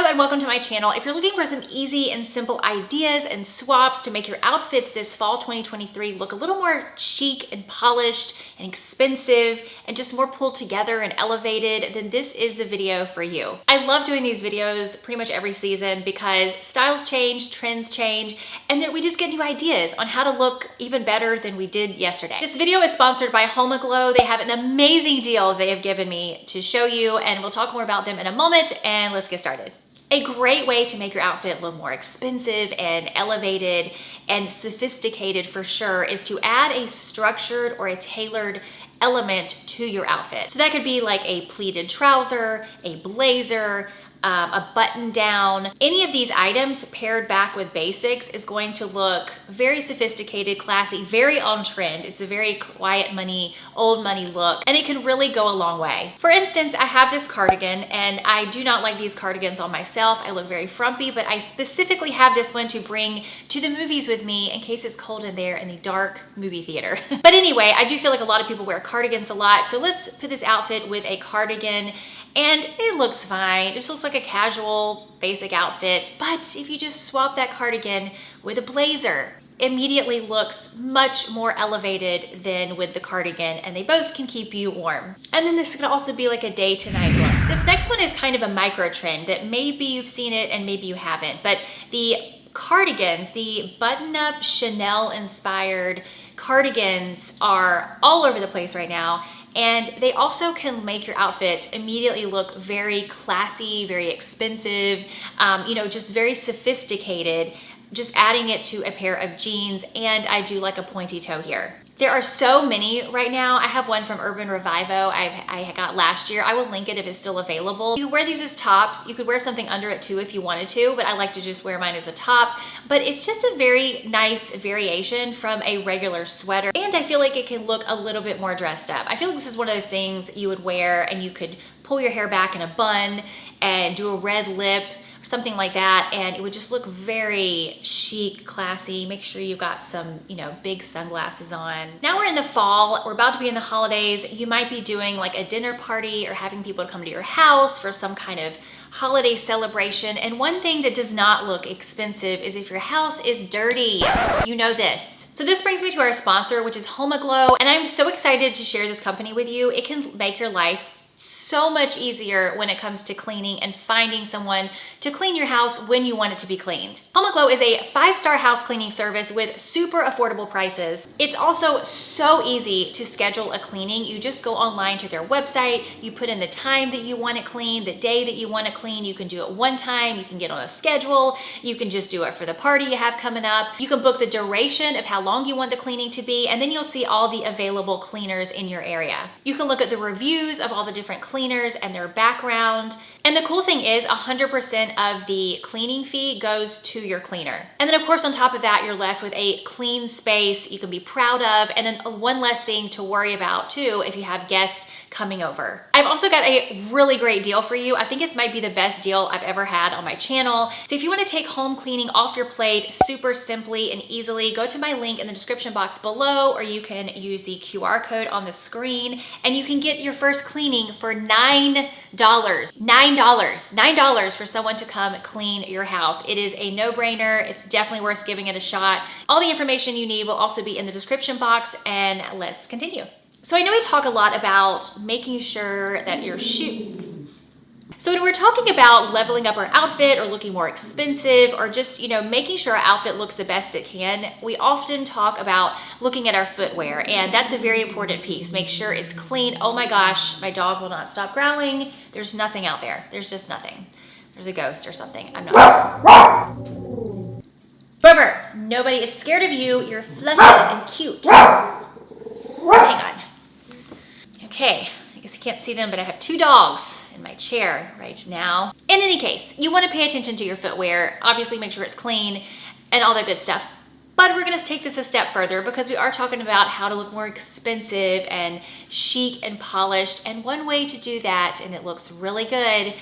and welcome to my channel. If you're looking for some easy and simple ideas and swaps to make your outfits this fall 2023 look a little more chic and polished and expensive and just more pulled together and elevated, then this is the video for you. I love doing these videos pretty much every season because styles change, trends change, and then we just get new ideas on how to look even better than we did yesterday. This video is sponsored by Glow. They have an amazing deal they have given me to show you, and we'll talk more about them in a moment, and let's get started. A great way to make your outfit look more expensive and elevated and sophisticated for sure is to add a structured or a tailored element to your outfit. So that could be like a pleated trouser, a blazer, a button down. Any of these items paired back with basics is going to look very sophisticated, classy, very on trend. It's a very quiet money, old money look, and it can really go a long way. For instance, I have this cardigan, and I do not like these cardigans on myself. I look very frumpy, but I specifically have this one to bring to the movies with me in case it's cold in there in the dark movie theater. But anyway, I do feel like a lot of people wear cardigans a lot, so let's put this outfit with a cardigan, and it looks fine. It just looks like a casual, basic outfit. But if you just swap that cardigan with a blazer, immediately looks much more elevated than with the cardigan, and they both can keep you warm. And then this could also be like a day to night look. This next one is kind of a micro trend that maybe you've seen it and maybe you haven't, but the cardigans, the button-up Chanel inspired cardigans are all over the place right now. And they also can make your outfit immediately look very classy, very expensive, just very sophisticated, just adding it to a pair of jeans. And I do like a pointy toe here. There are so many right now. I have one from Urban Revivo I got last year. I will link it if it's still available. You could wear these as tops. You could wear something under it too if you wanted to, but I like to just wear mine as a top. But it's just a very nice variation from a regular sweater. And I feel like it can look a little bit more dressed up. I feel like this is one of those things you would wear and you could pull your hair back in a bun and do a red lip, something like that, and it would just look very chic, classy. Make sure you've got some, big sunglasses on. Now we're in the fall, we're about to be in the holidays. You might be doing like a dinner party or having people come to your house for some kind of holiday celebration. And one thing that does not look expensive is if your house is dirty. You know this. So this brings me to our sponsor, which is Glow, and I'm so excited to share this company with you. It can make your life so much easier when it comes to cleaning and finding someone to clean your house when you want it to be cleaned. Glow is a 5-star house cleaning service with super affordable prices. It's also so easy to schedule a cleaning. You just go online to their website, you put in the time that you want it cleaned, the day that you want it cleaned. You can do it one time, you can get on a schedule, you can just do it for the party you have coming up. You can book the duration of how long you want the cleaning to be, and then you'll see all the available cleaners in your area. You can look at the reviews of all the different cleaners and their background. And the cool thing is 100% of the cleaning fee goes to your cleaner. And then of course on top of that, you're left with a clean space you can be proud of, and then one less thing to worry about too if you have guests coming over. I've also got a really great deal for you. I think it might be the best deal I've ever had on my channel. So if you want to take home cleaning off your plate super simply and easily, go to my link in the description box below, or you can use the QR code on the screen, and you can get your first cleaning for $9. $9 for someone to come clean your house. It is a no-brainer. It's definitely worth giving it a shot. All the information you need will also be in the description box, and let's continue. So I know we talk a lot about making sure that your So when we're talking about leveling up our outfit or looking more expensive or just, making sure our outfit looks the best it can, we often talk about looking at our footwear, and that's a very important piece. Make sure it's clean. Oh my gosh, my dog will not stop growling. There's nothing out there. There's just nothing. There's a ghost or something. I'm not. However, nobody is scared of you. You're fluffy and cute. Hang on. Okay, I guess you can't see them, but I have 2 dogs in my chair right now. In any case, you want to pay attention to your footwear. Obviously make sure it's clean and all that good stuff. But we're gonna take this a step further because we are talking about how to look more expensive and chic and polished. And one way to do that, and it looks really good,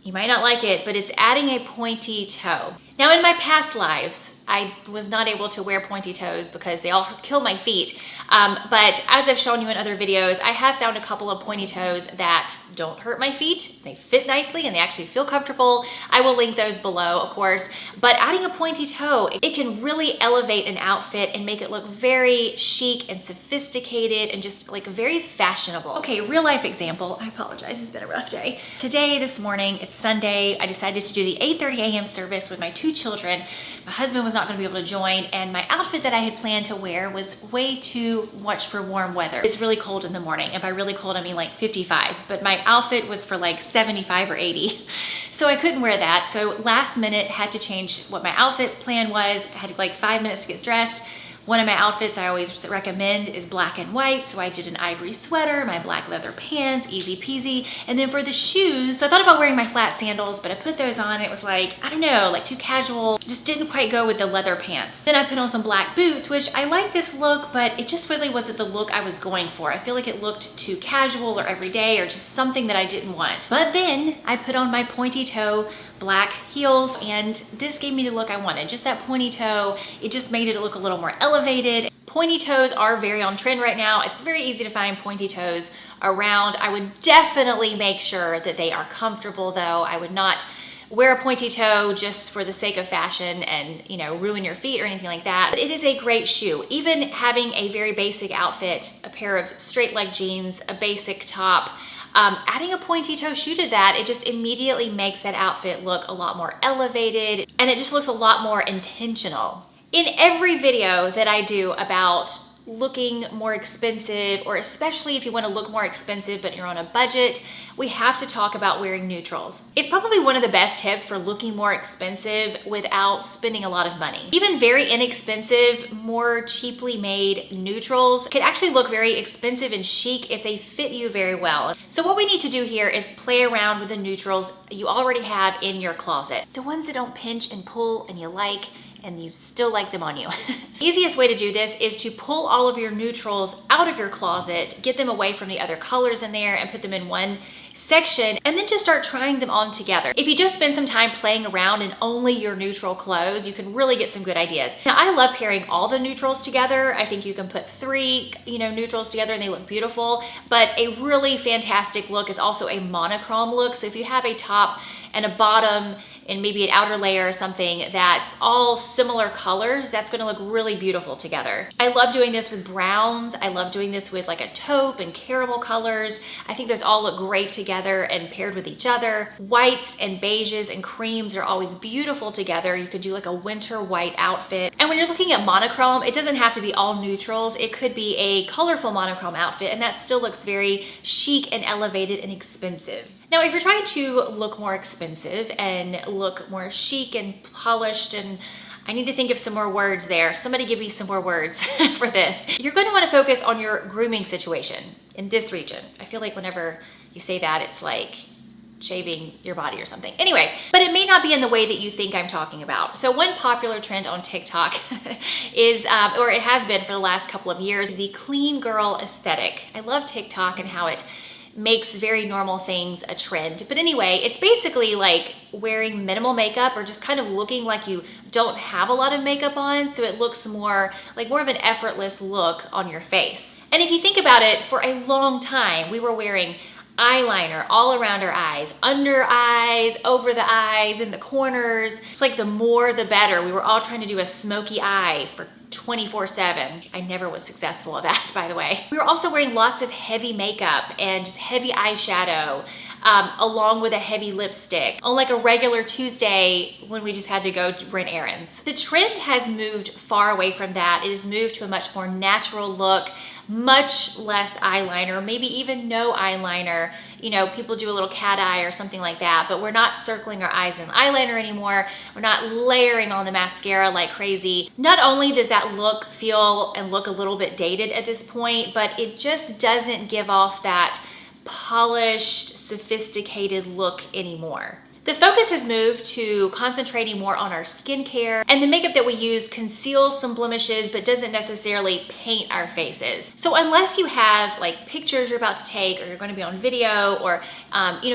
you might not like it, but it's adding a pointy toe. Now, in my past lives, I was not able to wear pointy toes because they all kill my feet. But as I've shown you in other videos, I have found a couple of pointy toes that don't hurt my feet. They fit nicely and they actually feel comfortable. I will link those below, of course. But adding a pointy toe, it can really elevate an outfit and make it look very chic and sophisticated and just like very fashionable. Okay, real life example. I apologize, it's been a rough day. Today, this morning, it's Sunday. I decided to do the 8:30 a.m. service with my 2 children. My husband was not going to be able to join, and my outfit that I had planned to wear was way too much for warm weather. It's really cold in the morning, and by really cold I mean like 55, but my outfit was for like 75 or 80. So I couldn't wear that. So last minute had to change what my outfit plan was. I had like 5 minutes to get dressed. One of my outfits I always recommend is black and white. So I did an ivory sweater, my black leather pants, easy peasy. And then for the shoes, so I thought about wearing my flat sandals, but I put those on. It was like, I don't know, like too casual. Just didn't quite go with the leather pants. Then I put on some black boots, which I like this look, but it just really wasn't the look I was going for. I feel like it looked too casual or everyday or just something that I didn't want. But then I put on my pointy toe black heels, and this gave me the look I wanted. Just that pointy toe, it just made it look a little more elevated. Pointy toes are very on trend right now. It's very easy to find pointy toes around. I would definitely make sure that they are comfortable though. I would not wear a pointy toe just for the sake of fashion and, you know, ruin your feet or anything like that. But it is a great shoe. Even having a very basic outfit, a pair of straight leg jeans, a basic top, adding a pointy toe shoe to that, it just immediately makes that outfit look a lot more elevated and it just looks a lot more intentional. In every video that I do about looking more expensive, or especially if you want to look more expensive but you're on a budget, we have to talk about wearing neutrals. It's probably one of the best tips for looking more expensive without spending a lot of money. Even very inexpensive, more cheaply made neutrals can actually look very expensive and chic if they fit you very well. So what we need to do here is play around with the neutrals you already have in your closet. The ones that don't pinch and pull and you like, and you still like them on you. Easiest way to do this is to pull all of your neutrals out of your closet, get them away from the other colors in there and put them in one section, and then just start trying them on together. If you just spend some time playing around in only your neutral clothes, you can really get some good ideas. Now, I love pairing all the neutrals together. I think you can put 3, neutrals together and they look beautiful, but a really fantastic look is also a monochrome look. So if you have a top and a bottom and maybe an outer layer or something that's all similar colors, that's gonna look really beautiful together. I love doing this with browns. I love doing this with like a taupe and caramel colors. I think those all look great together and paired with each other. Whites and beiges and creams are always beautiful together. You could do like a winter white outfit. And when you're looking at monochrome, it doesn't have to be all neutrals. It could be a colorful monochrome outfit, and that still looks very chic and elevated and expensive. Now, if you're trying to look more expensive and look more chic and polished, and I need to think of some more words there. Somebody give me some more words for this. You're going to want to focus on your grooming situation in this region. I feel like whenever you say that, it's like shaving your body or something. Anyway, but it may not be in the way that you think I'm talking about. So one popular trend on TikTok is, or it has been for the last couple of years, is the clean girl aesthetic. I love TikTok and how it makes very normal things a trend. But anyway, it's basically like wearing minimal makeup or just kind of looking like you don't have a lot of makeup on, so it looks more of an effortless look on your face. And if you think about it, for a long time, we were wearing eyeliner all around our eyes, under eyes, over the eyes, in the corners. It's like the more the better. We were all trying to do a smoky eye for 24/7. I never was successful at that, by the way. We were also wearing lots of heavy makeup and just heavy eyeshadow, along with a heavy lipstick on like a regular Tuesday when we just had to go run errands. The trend has moved far away from that. It has moved to a much more natural look, much less eyeliner, maybe even no eyeliner. People do a little cat eye or something like that, but we're not circling our eyes in eyeliner anymore. We're not layering on the mascara like crazy. Not only does that look feel and look a little bit dated at this point, but it just doesn't give off that polished, sophisticated look anymore. The focus has moved to concentrating more on our skincare, and the makeup that we use conceals some blemishes but doesn't necessarily paint our faces. So unless you have like pictures you're about to take, or you're going to be on video, or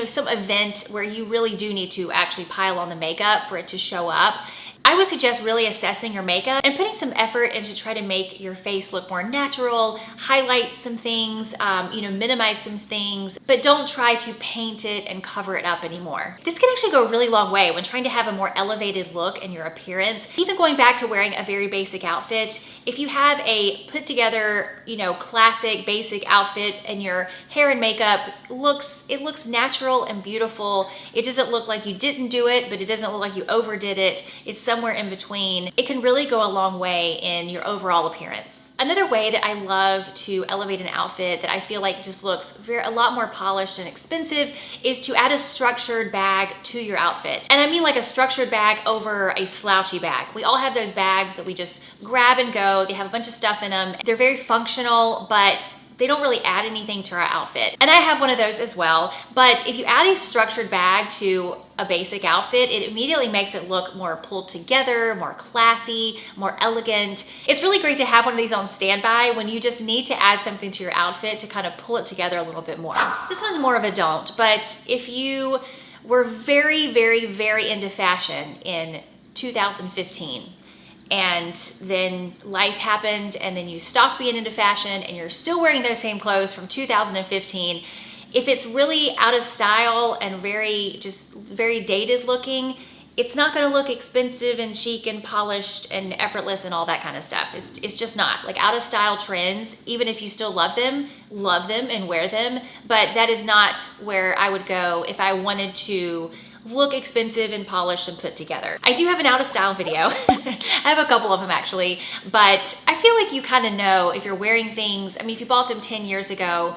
some event where you really do need to actually pile on the makeup for it to show up, I would suggest really assessing your makeup and putting some effort into try to make your face look more natural, highlight some things, minimize some things, but don't try to paint it and cover it up anymore. This can actually go a really long way when trying to have a more elevated look in your appearance. Even going back to wearing a very basic outfit, if you have a put together, classic basic outfit and your hair and makeup looks natural and beautiful. It doesn't look like you didn't do it, but it doesn't look like you overdid it. It's somewhere in between. It can really go a long way in your overall appearance. Another way that I love to elevate an outfit that I feel like just looks a lot more polished and expensive is to add a structured bag to your outfit. And I mean like a structured bag over a slouchy bag. We all have those bags that we just grab and go. They have a bunch of stuff in them. They're very functional, but they don't really add anything to our outfit. And I have one of those as well. But if you add a structured bag to a basic outfit, it immediately makes it look more pulled together, more classy, more elegant. It's really great to have one of these on standby when you just need to add something to your outfit to kind of pull it together a little bit more. This one's more of a don't, but if you were very, very, very into fashion in 2015, and then life happened and then you stopped being into fashion and you're still wearing those same clothes from 2015, if it's really out of style and very dated looking, it's not gonna look expensive and chic and polished and effortless and all that kind of stuff. It's just not. Like out of style trends, even if you still love them and wear them, but that is not where I would go if I wanted to look expensive and polished and put together. I do have an out of style video. I have a couple of them actually, but I feel like you kind of know if you're wearing things. I mean, if you bought them 10 years ago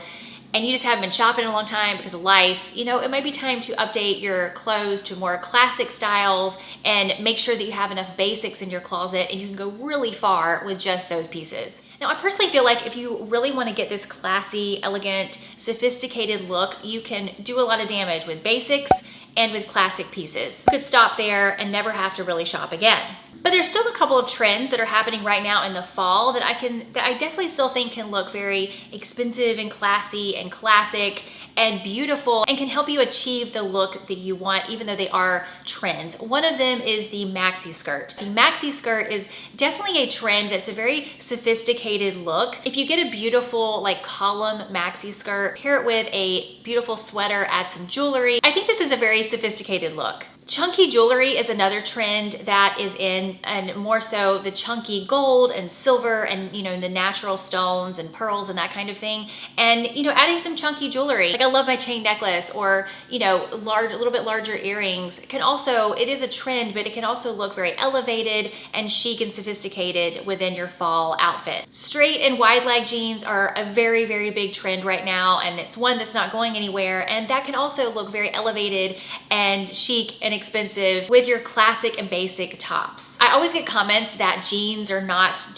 and you just haven't been shopping in a long time because of life, it might be time to update your clothes to more classic styles and make sure that you have enough basics in your closet and you can go really far with just those pieces. Now, I personally feel like if you really want to get this classy, elegant, sophisticated look, you can do a lot of damage with basics and with classic pieces. You could stop there and never have to really shop again. But there's still a couple of trends that are happening right now in the fall that I definitely still think can look very expensive and classy and classic and beautiful and can help you achieve the look that you want, even though they are trends. One of them is the maxi skirt. The maxi skirt is definitely a trend that's a very sophisticated look. If you get a beautiful like column maxi skirt, pair it with a beautiful sweater, add some jewelry, I think this is a very sophisticated look. Chunky jewelry is another trend that is in, and more so the chunky gold and silver and the natural stones and pearls and that kind of thing. And adding some chunky jewelry. Like I love my chain necklace or a little bit larger earrings. It is a trend, but it can also look very elevated and chic and sophisticated within your fall outfit. Straight and wide leg jeans are a very, very big trend right now, and it's one that's not going anywhere, and that can also look very elevated and chic and expensive with your classic and basic tops. I always get comments that jeans do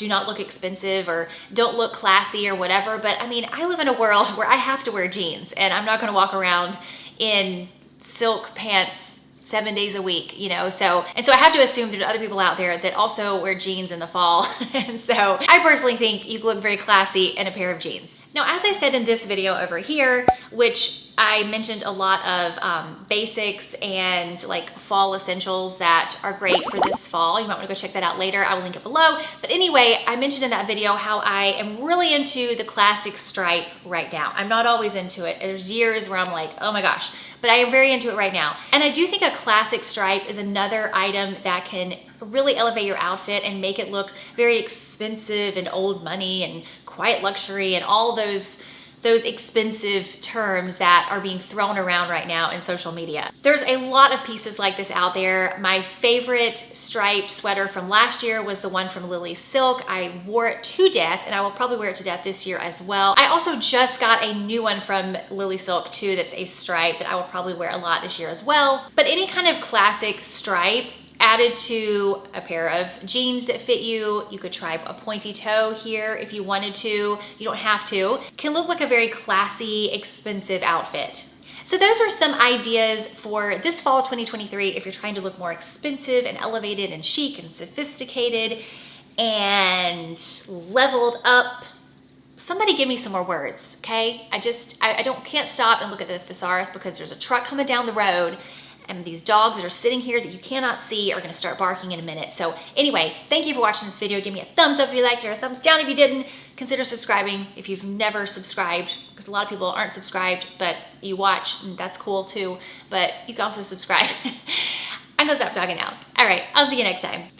not look expensive or don't look classy or whatever, but I mean, I live in a world where I have to wear jeans and I'm not gonna walk around in silk pants 7 days a week, so I have to assume there's other people out there that also wear jeans in the fall. And so I personally think you look very classy in a pair of jeans. Now, as I said in this video over here, which I mentioned a lot of basics and like fall essentials that are great for this fall. You might want to go check that out later. I will link it below. But anyway, I mentioned in that video how I am really into the classic stripe right now. I'm not always into it. There's years where I'm like, oh my gosh, but I am very into it right now. And I do think a classic stripe is another item that can really elevate your outfit and make it look very expensive and old money and quiet luxury and all those expensive terms that are being thrown around right now in social media. There's a lot of pieces like this out there. My favorite striped sweater from last year was the one from Lily Silk. I wore it to death, and I will probably wear it to death this year as well. I also just got a new one from Lily Silk too that's a stripe that I will probably wear a lot this year as well. But any kind of classic stripe added to a pair of jeans that fit you. You could try a pointy toe here if you wanted to. You don't have to. Can look like a very classy, expensive outfit. So those are some ideas for this fall 2023 if you're trying to look more expensive and elevated and chic and sophisticated and leveled up. Somebody give me some more words, okay? I can't stop and look at the thesaurus because there's a truck coming down the road and these dogs that are sitting here that you cannot see are gonna start barking in a minute. So anyway, thank you for watching this video. Give me a thumbs up if you liked it, or a thumbs down if you didn't. Consider subscribing if you've never subscribed, because a lot of people aren't subscribed, but you watch, and that's cool too. But you can also subscribe. I'm gonna stop talking now. All right, I'll see you next time.